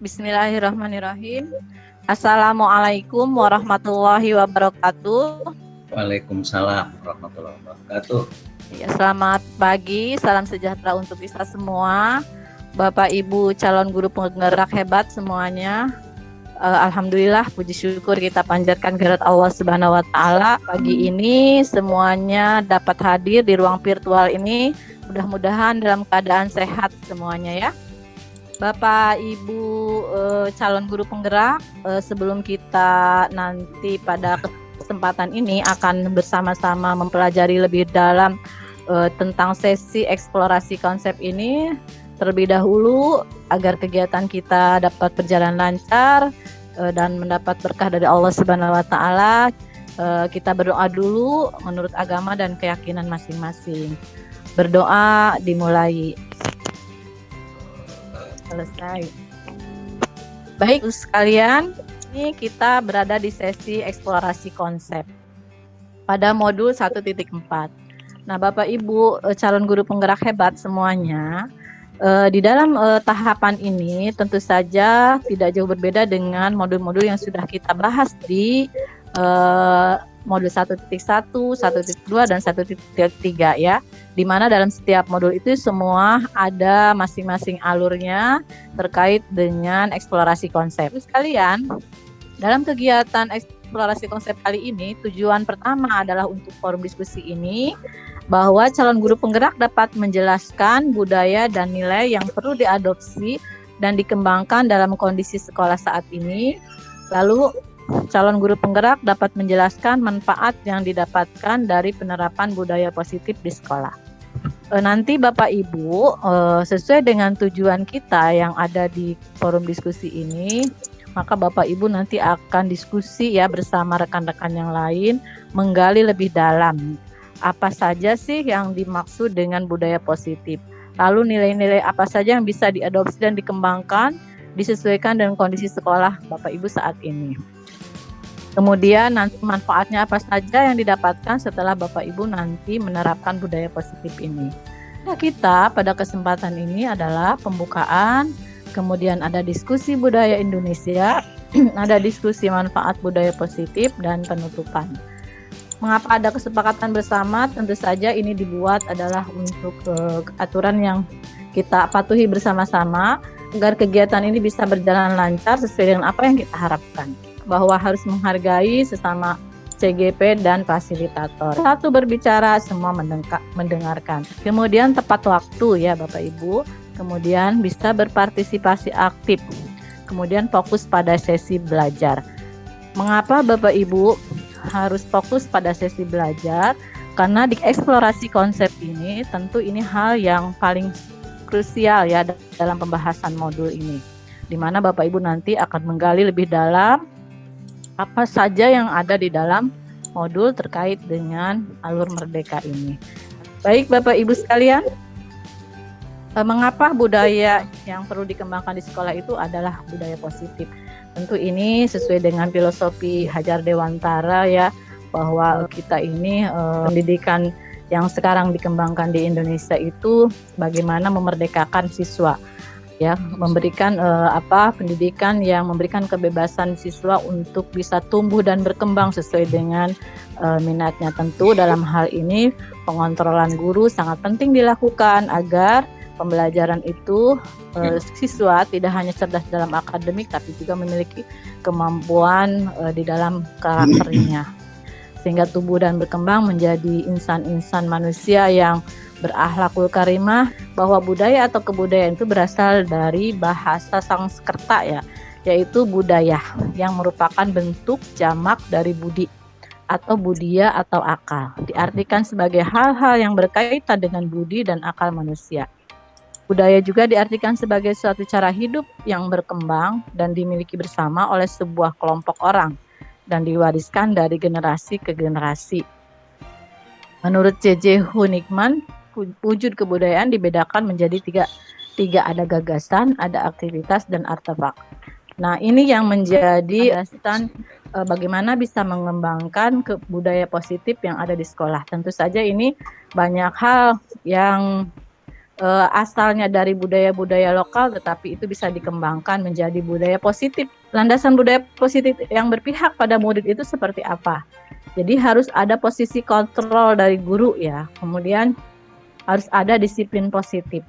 Bismillahirrahmanirrahim. Assalamualaikum warahmatullahi wabarakatuh. Waalaikumsalam warahmatullahi wabarakatuh. Ya, selamat pagi, salam sejahtera untuk kita semua. Bapak Ibu calon guru penggerak hebat semuanya. Alhamdulillah, puji syukur kita panjatkan kehadirat Allah Subhanahu wa taala. Pagi ini semuanya dapat hadir di ruang virtual ini. Mudah-mudahan dalam keadaan sehat semuanya ya. Bapak Ibu calon guru penggerak, sebelum kita nanti pada kesempatan ini akan bersama-sama mempelajari lebih dalam tentang sesi eksplorasi konsep ini, terlebih dahulu agar kegiatan kita dapat berjalan lancar dan mendapat berkah dari Allah Subhanahu wa taala, kita berdoa dulu menurut agama dan keyakinan masing-masing. Berdoa dimulai. Selesai. Baik sekalian, ini kita berada di sesi eksplorasi konsep pada modul 1.4. Nah, Bapak Ibu calon guru penggerak hebat semuanya, di dalam tahapan ini tentu saja tidak jauh berbeda dengan modul-modul yang sudah kita bahas di modul 1.1, 1.2, dan 1.3 ya. Di mana dalam setiap modul itu semua ada masing-masing alurnya terkait dengan eksplorasi konsep. Sekalian, dalam kegiatan eksplorasi konsep kali ini, tujuan pertama adalah untuk forum diskusi ini bahwa calon guru penggerak dapat menjelaskan budaya dan nilai yang perlu diadopsi dan dikembangkan dalam kondisi sekolah saat ini. Lalu calon guru penggerak dapat menjelaskan manfaat yang didapatkan dari penerapan budaya positif di sekolah. Nanti Bapak Ibu, sesuai dengan tujuan kita yang ada di forum diskusi ini, maka Bapak Ibu nanti akan diskusi ya bersama rekan-rekan yang lain, menggali lebih dalam apa saja sih yang dimaksud dengan budaya positif. Lalu nilai-nilai apa saja yang bisa diadopsi dan dikembangkan, disesuaikan dengan kondisi sekolah Bapak Ibu saat ini. Kemudian nanti manfaatnya apa saja yang didapatkan setelah Bapak Ibu nanti menerapkan budaya positif ini. Nah, kita pada kesempatan ini adalah pembukaan, kemudian ada diskusi budaya Indonesia, ada diskusi manfaat budaya positif, dan penutupan. Mengapa ada kesepakatan bersama? Tentu saja ini dibuat adalah untuk aturan yang kita patuhi bersama-sama agar kegiatan ini bisa berjalan lancar sesuai dengan apa yang kita harapkan. Bahwa harus menghargai sesama CGP dan fasilitator. Satu berbicara, semua mendengarkan. Kemudian tepat waktu ya Bapak Ibu. Kemudian bisa berpartisipasi aktif. Kemudian fokus pada sesi belajar. Mengapa Bapak Ibu harus fokus pada sesi belajar? Karena di eksplorasi konsep ini tentu ini hal yang paling krusial ya dalam pembahasan modul ini. Di mana Bapak Ibu nanti akan menggali lebih dalam apa saja yang ada di dalam modul terkait dengan alur merdeka ini. Baik Bapak Ibu sekalian, mengapa budaya yang perlu dikembangkan di sekolah itu adalah budaya positif? Tentu ini sesuai dengan filosofi Hajar Dewantara ya, bahwa kita ini pendidikan yang sekarang dikembangkan di Indonesia itu bagaimana memerdekakan siswa. Ya, memberikan pendidikan yang memberikan kebebasan siswa untuk bisa tumbuh dan berkembang sesuai dengan minatnya. Tentu dalam hal ini pengontrolan guru sangat penting dilakukan agar pembelajaran itu siswa tidak hanya cerdas dalam akademik tapi juga memiliki kemampuan di dalam karakternya sehingga tumbuh dan berkembang menjadi insan-insan manusia yang berakhlakul karimah, bahwa budaya atau kebudayaan itu berasal dari bahasa Sanskerta ya, yaitu budaya yang merupakan bentuk jamak dari budi atau budia atau akal. Diartikan sebagai hal-hal yang berkaitan dengan budi dan akal manusia. Budaya juga diartikan sebagai suatu cara hidup yang berkembang dan dimiliki bersama oleh sebuah kelompok orang dan diwariskan dari generasi ke generasi. Menurut J.J. Hunington, wujud kebudayaan dibedakan menjadi tiga ada gagasan, ada aktivitas, dan artefak. Nah, ini yang menjadi dasar bagaimana bisa mengembangkan budaya positif yang ada di sekolah. Tentu saja ini banyak hal yang asalnya dari budaya-budaya lokal, tetapi itu bisa dikembangkan menjadi budaya positif. Landasan budaya positif yang berpihak pada murid itu seperti apa? Jadi harus ada posisi kontrol dari guru ya, kemudian harus ada disiplin positif.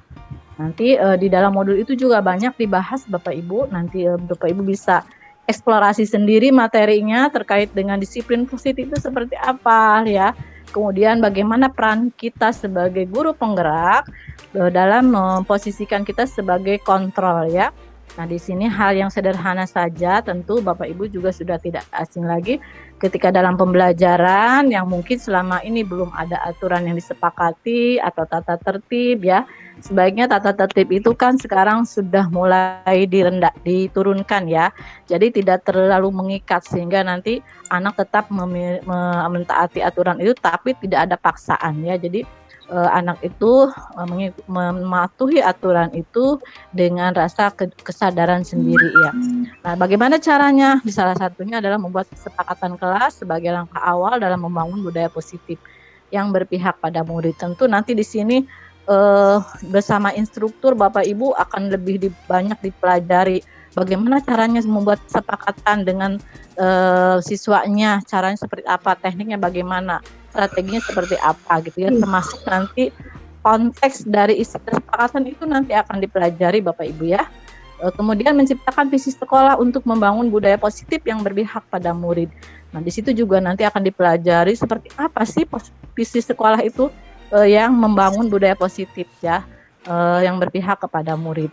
Nanti di dalam modul itu juga banyak dibahas Bapak Ibu, nanti Bapak Ibu bisa eksplorasi sendiri materinya terkait dengan disiplin positif itu seperti apa ya. Kemudian bagaimana peran kita sebagai guru penggerak dalam memposisikan kita sebagai kontrol ya. Nah, di sini hal yang sederhana saja, tentu Bapak Ibu juga sudah tidak asing lagi ketika dalam pembelajaran yang mungkin selama ini belum ada aturan yang disepakati atau tata tertib ya. Sebaiknya tata tertib itu kan sekarang sudah mulai diturunkan ya. Jadi tidak terlalu mengikat sehingga nanti anak tetap mentaati aturan itu tapi tidak ada paksaan ya. Jadi anak itu mematuhi aturan itu dengan rasa kesadaran sendiri ya. Nah, bagaimana caranya? Salah satunya adalah membuat kesepakatan kelas sebagai langkah awal dalam membangun budaya positif yang berpihak pada murid. Tentu nanti di sini bersama instruktur Bapak Ibu akan lebih banyak dipelajari bagaimana caranya membuat kesepakatan dengan siswanya, caranya seperti apa, tekniknya bagaimana, strateginya seperti apa gitu ya, termasuk nanti konteks dari isi kesepakatan itu nanti akan dipelajari Bapak Ibu ya. Kemudian menciptakan visi sekolah untuk membangun budaya positif yang berpihak pada murid. Nah, di situ juga nanti akan dipelajari seperti apa sih visi sekolah itu yang membangun budaya positif ya, yang berpihak kepada murid.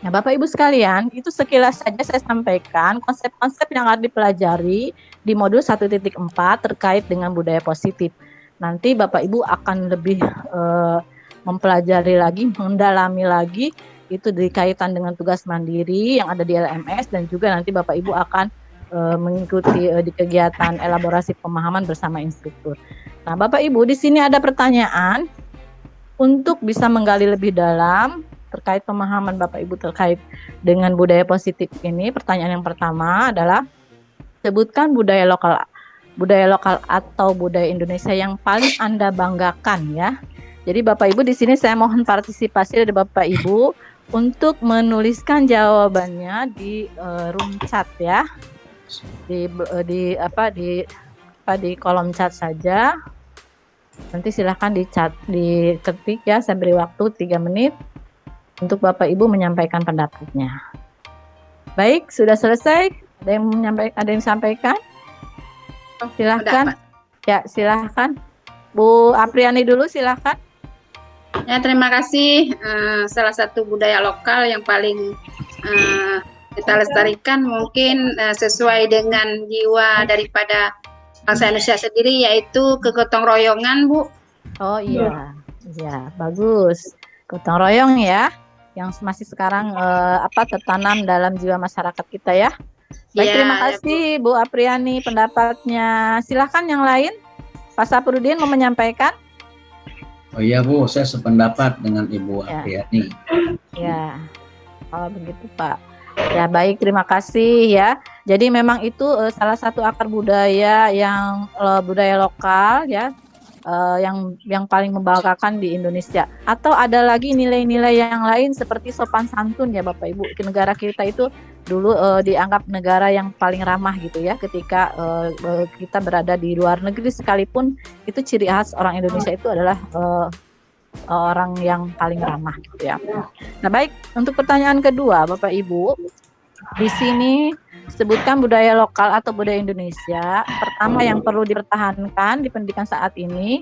Nah, Bapak Ibu sekalian, itu sekilas saja saya sampaikan konsep-konsep yang harus dipelajari di modul 1.4 terkait dengan budaya positif. Nanti Bapak Ibu akan lebih mempelajari lagi, mendalami lagi itu dikaitan dengan tugas mandiri yang ada di LMS, dan juga nanti Bapak Ibu akan mengikuti di kegiatan elaborasi pemahaman bersama instruktur. Nah, Bapak Ibu, di sini ada pertanyaan untuk bisa menggali lebih dalam terkait pemahaman Bapak Ibu terkait dengan budaya positif ini. Pertanyaan yang pertama adalah sebutkan budaya lokal atau budaya Indonesia yang paling Anda banggakan ya. Jadi Bapak Ibu, di sini saya mohon partisipasi dari Bapak Ibu untuk menuliskan jawabannya di room chat ya. Di kolom chat saja. Nanti silahkan diketik ya, saya beri waktu 3 menit untuk Bapak Ibu menyampaikan pendapatnya. Baik, sudah selesai? Ada yang sampaikan? Silahkan. Ya, silahkan. Bu Apriani dulu, silahkan. Ya, terima kasih. Salah satu budaya lokal yang paling kita lestarikan mungkin sesuai dengan jiwa daripada bangsa Indonesia sendiri, yaitu kegotong royongan, Bu. Oh iya, ya bagus. Gotong royong ya, yang masih sekarang tertanam dalam jiwa masyarakat kita ya. Baik, ya, terima kasih ya, Bu Apriani pendapatnya. Silahkan yang lain, Pak Saprudin mau menyampaikan. Oh iya Bu, saya sependapat dengan Ibu Apriani. Ya, kalau begitu Pak. Ya baik, terima kasih ya. Jadi memang itu salah satu akar budaya yang budaya lokal ya, yang paling membanggakan di Indonesia. Atau ada lagi nilai-nilai yang lain seperti sopan santun ya Bapak Ibu. Negara kita itu dulu dianggap negara yang paling ramah gitu ya. Ketika kita berada di luar negeri sekalipun, itu ciri khas orang Indonesia itu adalah orang yang paling ramah gitu ya. Nah baik, untuk pertanyaan kedua Bapak Ibu, di sini sebutkan budaya lokal atau budaya Indonesia. Pertama yang perlu dipertahankan di pendidikan saat ini,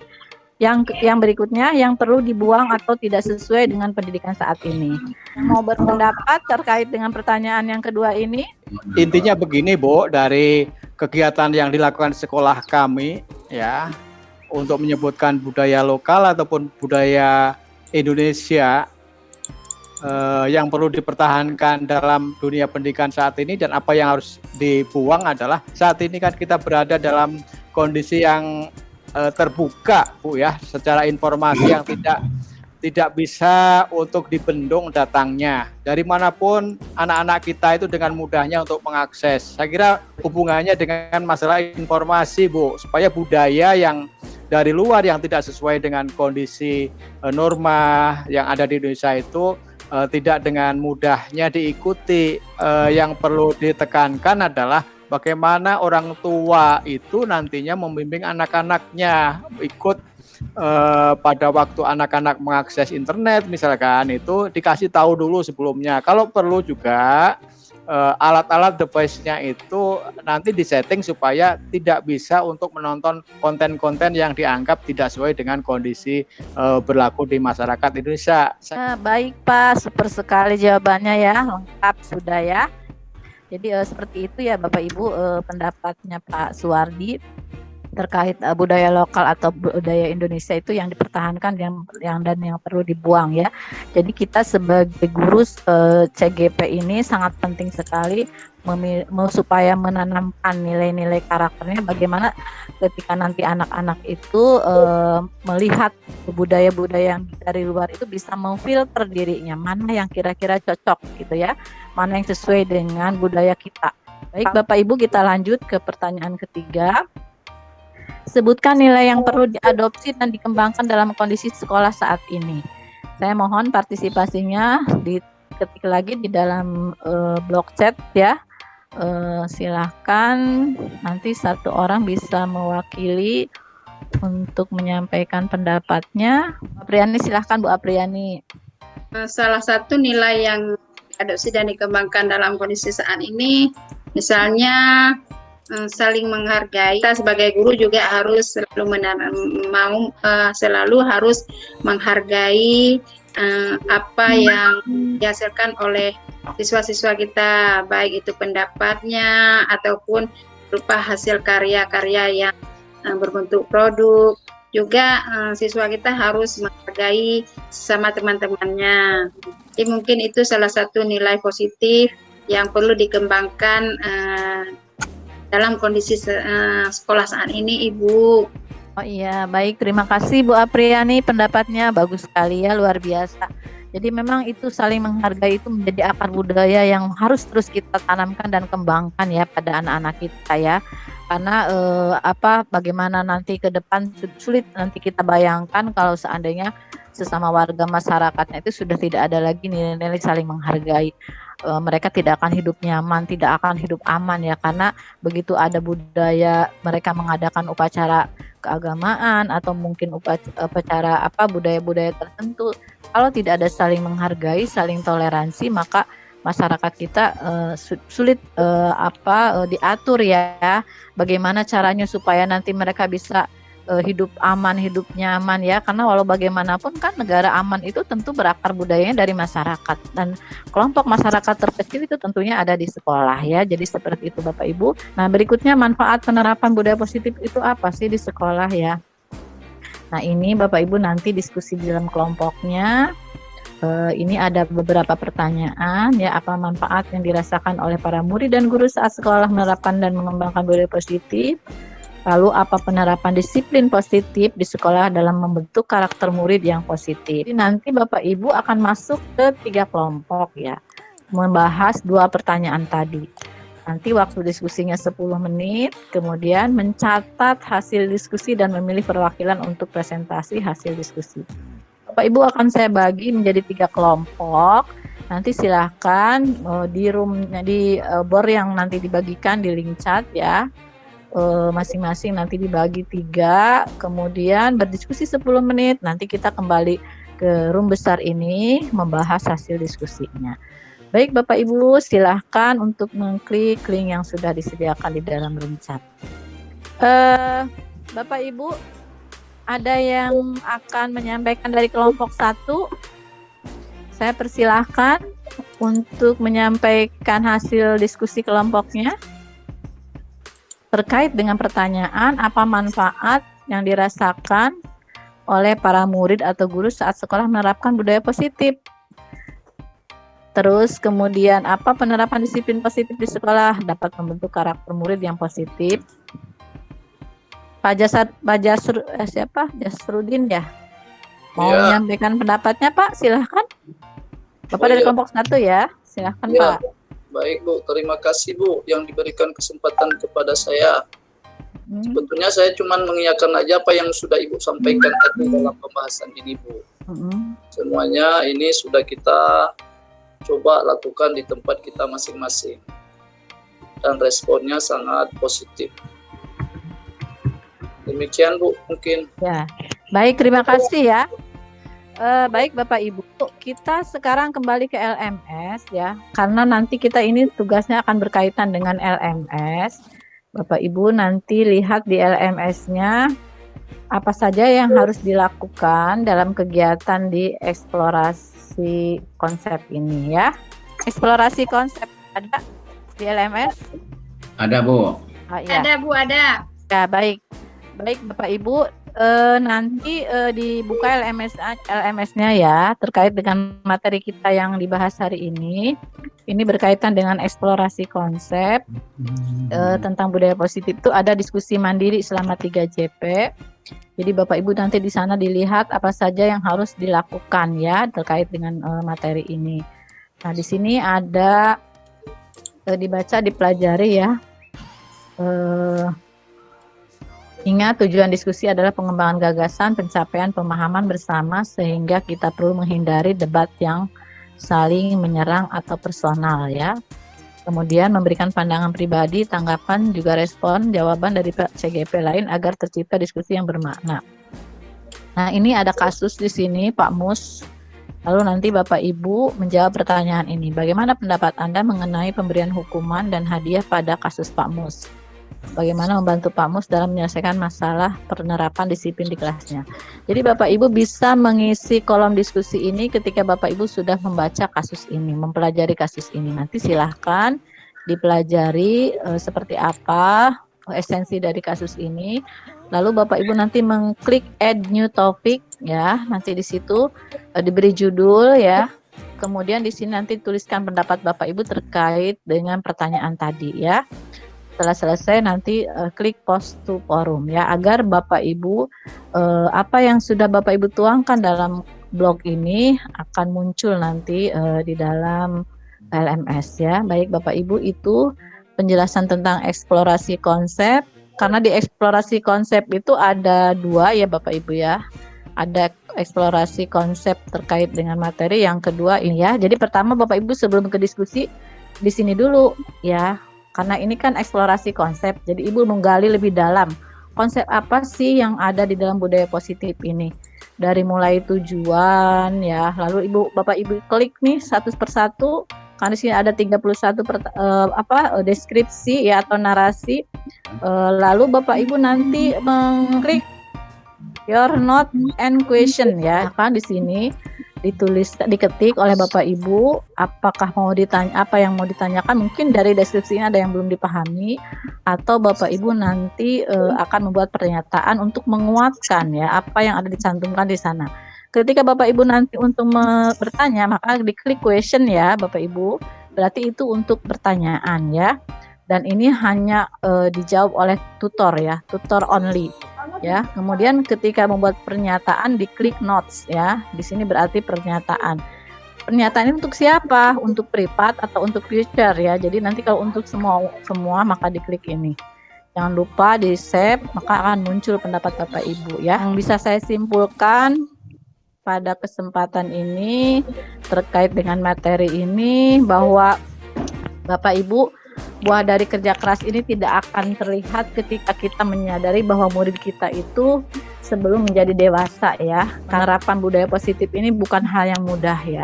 yang berikutnya yang perlu dibuang atau tidak sesuai dengan pendidikan saat ini. Mau berpendapat terkait dengan pertanyaan yang kedua ini? Intinya begini Bu, dari kegiatan yang dilakukan sekolah kami ya, untuk menyebutkan budaya lokal ataupun budaya Indonesia yang perlu dipertahankan dalam dunia pendidikan saat ini, dan apa yang harus dibuang adalah saat ini kan kita berada dalam kondisi yang terbuka Bu ya, secara informasi yang tidak bisa untuk dibendung datangnya. Dari manapun anak-anak kita itu dengan mudahnya untuk mengakses. Saya kira hubungannya dengan masalah informasi Bu, supaya budaya yang dari luar yang tidak sesuai dengan kondisi norma yang ada di Indonesia itu tidak dengan mudahnya diikuti. Yang perlu ditekankan adalah bagaimana orang tua itu nantinya membimbing anak-anaknya ikut pada waktu anak-anak mengakses internet misalkan, itu dikasih tahu dulu sebelumnya. Kalau perlu juga alat-alat device-nya itu nanti disetting supaya tidak bisa untuk menonton konten-konten yang dianggap tidak sesuai dengan kondisi berlaku di masyarakat Indonesia. Baik Pak, super sekali jawabannya ya, lengkap sudah ya. Jadi seperti itu ya Bapak Ibu pendapatnya Pak Suwardi terkait budaya lokal atau budaya Indonesia itu yang dipertahankan yang perlu dibuang ya. Jadi kita sebagai guru CGP ini sangat penting sekali supaya menanamkan nilai-nilai karakternya, bagaimana ketika nanti anak-anak itu melihat budaya-budaya yang dari luar itu bisa memfilter dirinya, mana yang kira-kira cocok gitu ya, mana yang sesuai dengan budaya kita. Baik Bapak Ibu, kita lanjut ke pertanyaan ketiga. Sebutkan nilai yang perlu diadopsi dan dikembangkan dalam kondisi sekolah saat ini. Saya mohon partisipasinya diketik lagi di dalam blog chat ya. Silahkan, nanti satu orang bisa mewakili untuk menyampaikan pendapatnya. Bu Apriani, silahkan Bu Apriani. Salah satu nilai yang diadopsi dan dikembangkan dalam kondisi saat ini, misalnya saling menghargai. Kita sebagai guru juga harus selalu harus menghargai apa yang dihasilkan oleh siswa-siswa kita, baik itu pendapatnya ataupun berupa hasil karya-karya yang berbentuk produk. Juga siswa kita harus menghargai sama teman-temannya. Jadi mungkin itu salah satu nilai positif yang perlu dikembangkan dalam kondisi sekolah saat ini, Ibu. Oh iya, baik, terima kasih Bu Apriani, pendapatnya bagus sekali ya, luar biasa. Jadi memang itu saling menghargai itu menjadi akar budaya yang harus terus kita tanamkan dan kembangkan ya pada anak-anak kita ya. Karena bagaimana nanti ke depan sulit nanti kita bayangkan kalau seandainya sesama warga masyarakatnya itu sudah tidak ada lagi nilai-nilai saling menghargai. Mereka tidak akan hidup nyaman, tidak akan hidup aman ya, karena begitu ada budaya mereka mengadakan upacara keagamaan atau mungkin upacara budaya-budaya tertentu, kalau tidak ada saling menghargai, saling toleransi, maka masyarakat kita sulit diatur ya, bagaimana caranya supaya nanti mereka bisa hidup aman, hidup nyaman ya, karena walau bagaimanapun kan negara aman itu tentu berakar budayanya dari masyarakat, dan kelompok masyarakat terkecil itu tentunya ada di sekolah ya. Jadi seperti itu Bapak Ibu. Nah, berikutnya manfaat penerapan budaya positif itu apa sih di sekolah ya. Nah, ini Bapak Ibu nanti diskusi di dalam kelompoknya. Ini ada beberapa pertanyaan ya, apa manfaat yang dirasakan oleh para murid dan guru saat sekolah menerapkan dan mengembangkan budaya positif. Lalu apa penerapan disiplin positif di sekolah dalam membentuk karakter murid yang positif. Jadi nanti Bapak Ibu akan masuk ke 3 kelompok ya, membahas 2 pertanyaan tadi. Nanti waktu diskusinya 10 menit, kemudian mencatat hasil diskusi dan memilih perwakilan untuk presentasi hasil diskusi. Bapak Ibu akan saya bagi menjadi 3 kelompok. Nanti silahkan di board yang nanti dibagikan di link chat ya. Masing-masing nanti dibagi 3, kemudian berdiskusi 10 menit, nanti kita kembali ke room besar ini membahas hasil diskusinya. Baik Bapak Ibu, silahkan untuk mengklik link yang sudah disediakan di dalam room chat. Bapak Ibu, ada yang akan menyampaikan dari kelompok 1? Saya persilahkan untuk menyampaikan hasil diskusi kelompoknya terkait dengan pertanyaan apa manfaat yang dirasakan oleh para murid atau guru saat sekolah menerapkan budaya positif. Terus kemudian apa penerapan disiplin positif di sekolah dapat membentuk karakter murid yang positif. Pak Jasrudin ya? Mau menyampaikan pendapatnya Pak, silahkan. Bapak dari kelompok 1 ya, silahkan Pak. Baik Bu, terima kasih Bu yang diberikan kesempatan kepada saya. Sebetulnya saya cuma mengingatkan aja apa yang sudah Ibu sampaikan tadi dalam pembahasan ini, Bu. Semuanya ini sudah kita coba lakukan di tempat kita masing-masing. Dan responnya sangat positif. Demikian, Bu, mungkin. Ya, baik, terima kasih ya. Baik Bapak Ibu, kita sekarang kembali ke LMS ya, karena nanti kita ini tugasnya akan berkaitan dengan LMS. Bapak Ibu nanti lihat di LMS-nya apa saja yang harus dilakukan dalam kegiatan di eksplorasi konsep ini ya. Eksplorasi konsep ada di LMS? Ada, Bu. Ya. Ada, Bu, ada. Ya, baik. Baik Bapak Ibu, nanti dibuka LMS-nya ya, terkait dengan materi kita yang dibahas hari ini. Ini berkaitan dengan eksplorasi konsep tentang budaya positif. Itu ada diskusi mandiri selama 3 JP. Jadi Bapak Ibu nanti di sana dilihat apa saja yang harus dilakukan ya terkait dengan materi ini. Nah, di sini ada dibaca, dipelajari ya. Ingat, tujuan diskusi adalah pengembangan gagasan, pencapaian pemahaman bersama sehingga kita perlu menghindari debat yang saling menyerang atau personal ya. Kemudian memberikan pandangan pribadi, tanggapan, juga respon, jawaban dari CGP lain agar tercipta diskusi yang bermakna. Nah, ini ada kasus di sini Pak Mus. Lalu nanti Bapak Ibu menjawab pertanyaan ini. Bagaimana pendapat Anda mengenai pemberian hukuman dan hadiah pada kasus Pak Mus? Bagaimana membantu Pak Mus dalam menyelesaikan masalah penerapan disiplin di kelasnya. Jadi Bapak Ibu bisa mengisi kolom diskusi ini ketika Bapak Ibu sudah membaca kasus ini, mempelajari kasus ini. Nanti silahkan dipelajari seperti apa esensi dari kasus ini. Lalu Bapak Ibu nanti mengklik add new topic ya, nanti di situ diberi judul ya. Kemudian di sini nanti tuliskan pendapat Bapak Ibu terkait dengan pertanyaan tadi ya. Setelah selesai nanti klik post to forum ya, agar Bapak Ibu apa yang sudah Bapak Ibu tuangkan dalam blog ini akan muncul nanti di dalam LMS ya. Baik Bapak Ibu, itu penjelasan tentang eksplorasi konsep. Karena di eksplorasi konsep itu ada 2 ya Bapak Ibu ya. Ada eksplorasi konsep terkait dengan materi, yang kedua ini ya. Jadi pertama Bapak Ibu sebelum ke diskusi di sini dulu ya. Karena ini kan eksplorasi konsep, jadi Ibu menggali lebih dalam konsep apa sih yang ada di dalam budaya positif ini. Dari mulai tujuan ya, lalu Bapak Ibu klik nih satu persatu, karena di sini ada 31 deskripsi ya atau narasi. Lalu Bapak Ibu nanti mengklik your note and question ya, kan di sini diketik oleh Bapak Ibu apakah mau ditanya, apa yang mau ditanyakan. Mungkin dari deskripsi ini ada yang belum dipahami, atau Bapak Ibu nanti akan membuat pernyataan untuk menguatkan ya apa yang ada dicantumkan di sana. Ketika Bapak Ibu nanti untuk bertanya, maka diklik question ya Bapak Ibu, berarti itu untuk pertanyaan ya, dan ini hanya dijawab oleh tutor ya, tutor only ya. Kemudian ketika membuat pernyataan diklik notes ya. Di sini berarti pernyataan. Pernyataan ini untuk siapa? Untuk privat atau untuk future ya. Jadi nanti kalau untuk semua maka diklik ini. Jangan lupa di save, maka akan muncul pendapat Bapak Ibu ya. Yang bisa saya simpulkan pada kesempatan ini terkait dengan materi ini, bahwa Bapak Ibu, buah dari kerja keras ini tidak akan terlihat ketika kita menyadari bahwa murid kita itu sebelum menjadi dewasa ya. Penerapan budaya positif ini bukan hal yang mudah ya.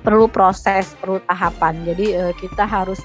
Perlu proses, perlu tahapan. Jadi kita harus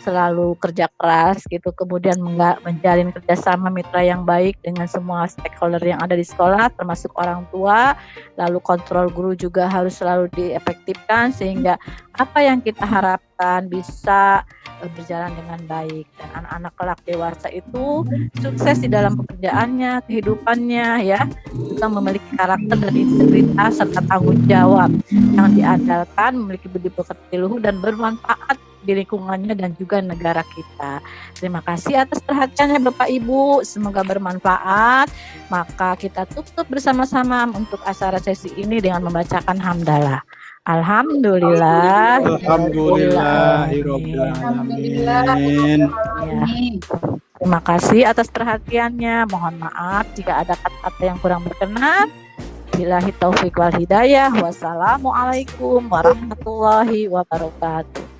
selalu kerja keras gitu, kemudian menjalin kerjasama mitra yang baik dengan semua stakeholder yang ada di sekolah, termasuk orang tua. Lalu kontrol guru juga harus selalu diefektifkan sehingga apa yang kita harapkan bisa berjalan dengan baik, dan anak-anak kelak dewasa itu sukses di dalam pekerjaannya, kehidupannya ya, juga memiliki karakter dan integritas serta tanggung jawab yang diandalkan, memiliki budi pekerti luhur dan bermanfaat di lingkungannya dan juga negara kita. Terima kasih atas perhatiannya Bapak Ibu, semoga bermanfaat. Maka kita tutup bersama-sama untuk acara sesi ini dengan membacakan hamdalah. Alhamdulillah. Alhamdulillahirobbilalamin. Ya. Terima kasih atas perhatiannya. Mohon maaf jika ada kata-kata yang kurang berkenan. Billahi taufiq wal hidayah. Wassalamualaikum warahmatullahi wabarakatuh.